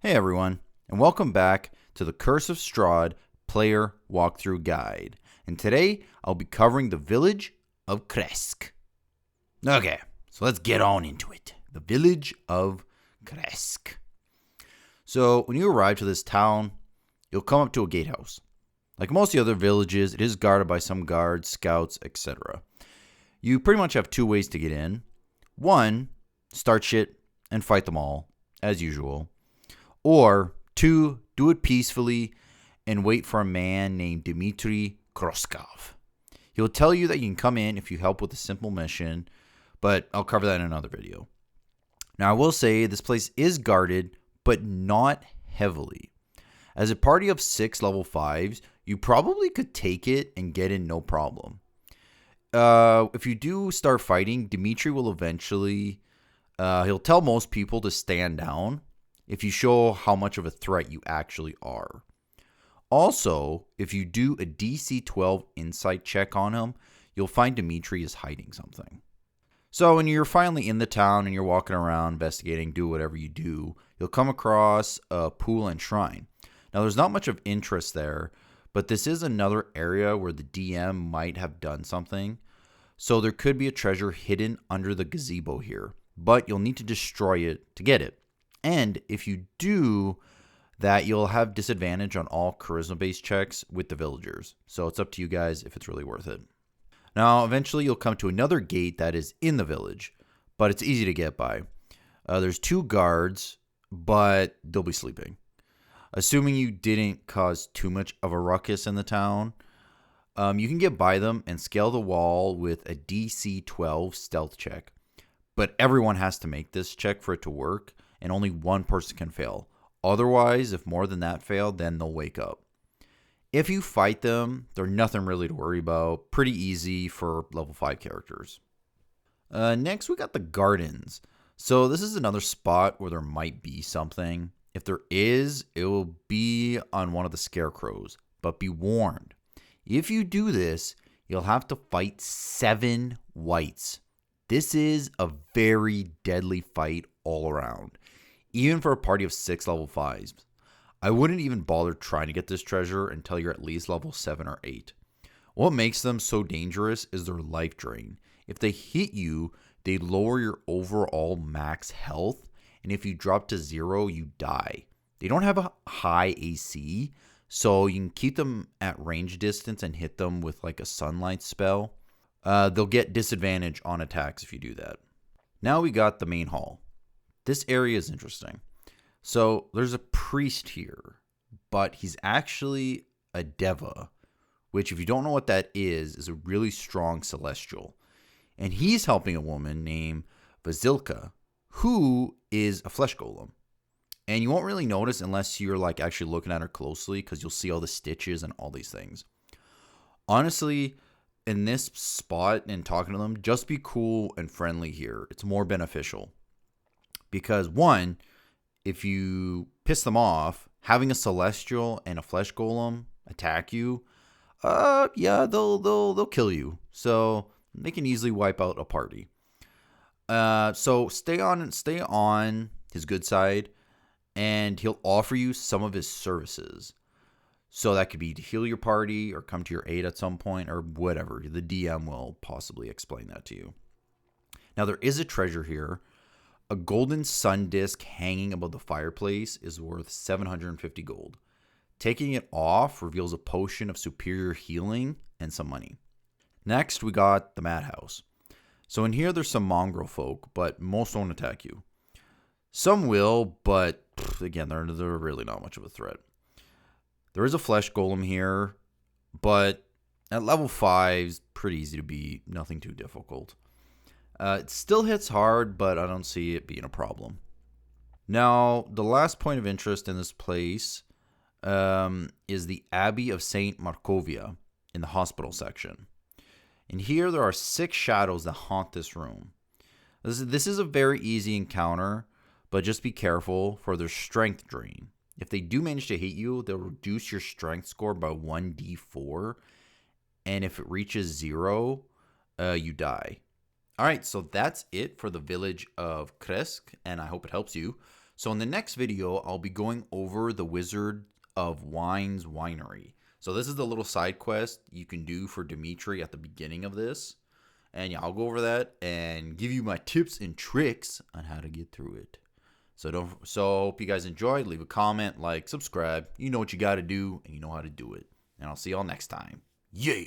Hey everyone, and welcome back to the Curse of Strahd player walkthrough guide. And today I'll be covering the Village of Krezk. Okay, so let's get on into it. The Village of Krezk. So when you arrive to this town, you'll come up to a gatehouse. Like most of the other villages, it is guarded by some guards, scouts, etc. You pretty much have two ways to get in. One, start shit and fight them all, as usual. Or two, do it peacefully and wait for a man named Dmitry Kroskov. He'll tell you that you can come in if you help with a simple mission, but I'll cover that in another video. Now I will say this place is guarded, but not heavily. As a party of 6 level 5s, you probably could take it and get in no problem. If you do start fighting, Dmitry will eventually, he'll tell most people to stand down if you show how much of a threat you actually are. Also, if you do a DC 12 insight check on him, you'll find Dmitry is hiding something. So when you're finally in the town and you're walking around, investigating, do whatever you do, you'll come across a pool and shrine. Now there's not much of interest there, but this is another area where the DM might have done something. So there could be a treasure hidden under the gazebo here, but you'll need to destroy it to get it. And if you do that, you'll have disadvantage on all charisma-based checks with the villagers. So it's up to you guys if it's really worth it. Now, eventually you'll come to another gate that is in the village, but it's easy to get by. There's 2 guards, but they'll be sleeping. Assuming you didn't cause too much of a ruckus in the town, you can get by them and scale the wall with a DC 12 stealth check. But everyone has to make this check for it to work, and only one person can fail. Otherwise, if more than that fail, then they'll wake up. If you fight them, they're nothing really to worry about. Pretty easy for level 5 characters. Next, we got the gardens. So this is another spot where there might be something. If there is, it will be on one of the scarecrows. But be warned, if you do this, you'll have to fight 7 wights. This is a very deadly fight all around, even for a party of 6 level 5s. I wouldn't even bother trying to get this treasure until you're at least level 7 or 8. What makes them so dangerous is their life drain. If they hit you, they lower your overall max health, and if you drop to 0, you die. They don't have a high AC, so you can keep them at range distance and hit them with like a sunlight spell. They'll get disadvantage on attacks if you do that. Now we got the main hall. This area is interesting. So there's a priest here, but he's actually a deva, which if you don't know what that is a really strong celestial. And he's helping a woman named Vasilka, who is a flesh golem. And you won't really notice unless you're like actually looking at her closely, because you'll see all the stitches and all these things. Honestly, in this spot and talking to them, just be cool and friendly here. It's more beneficial. Because one, if you piss them off, having a celestial and a flesh golem attack you, they'll kill you. So they can easily wipe out a party. So stay on his good side, and he'll offer you some of his services. So that could be to heal your party or come to your aid at some point or whatever. The DM will possibly explain that to you. Now there is a treasure here. A golden sun disk hanging above the fireplace is worth 750 gold. Taking it off reveals a potion of superior healing and some money. Next, we got the madhouse. So in here, there's some mongrel folk, but most won't attack you. Some will, but again, they're really not much of a threat. There is a flesh golem here, but at level 5, pretty easy to beat, nothing too difficult. It still hits hard, but I don't see it being a problem. Now, the last point of interest in this place is the Abbey of St. Markovia in the hospital section. And here there are 6 shadows that haunt this room. This is a very easy encounter, but just be careful for their strength drain. If they do manage to hit you, they'll reduce your strength score by 1d4. And if it reaches 0, you die. All right, so that's it for the Village of Krezk, and I hope it helps you. So in the next video, I'll be going over the Wizard of Wine's Winery. So this is the little side quest you can do for Dimitri at the beginning of this. And yeah, I'll go over that and give you my tips and tricks on how to get through it. So hope you guys enjoyed. Leave a comment, like, subscribe. You know what you got to do, and you know how to do it. And I'll see y'all next time. Yeah.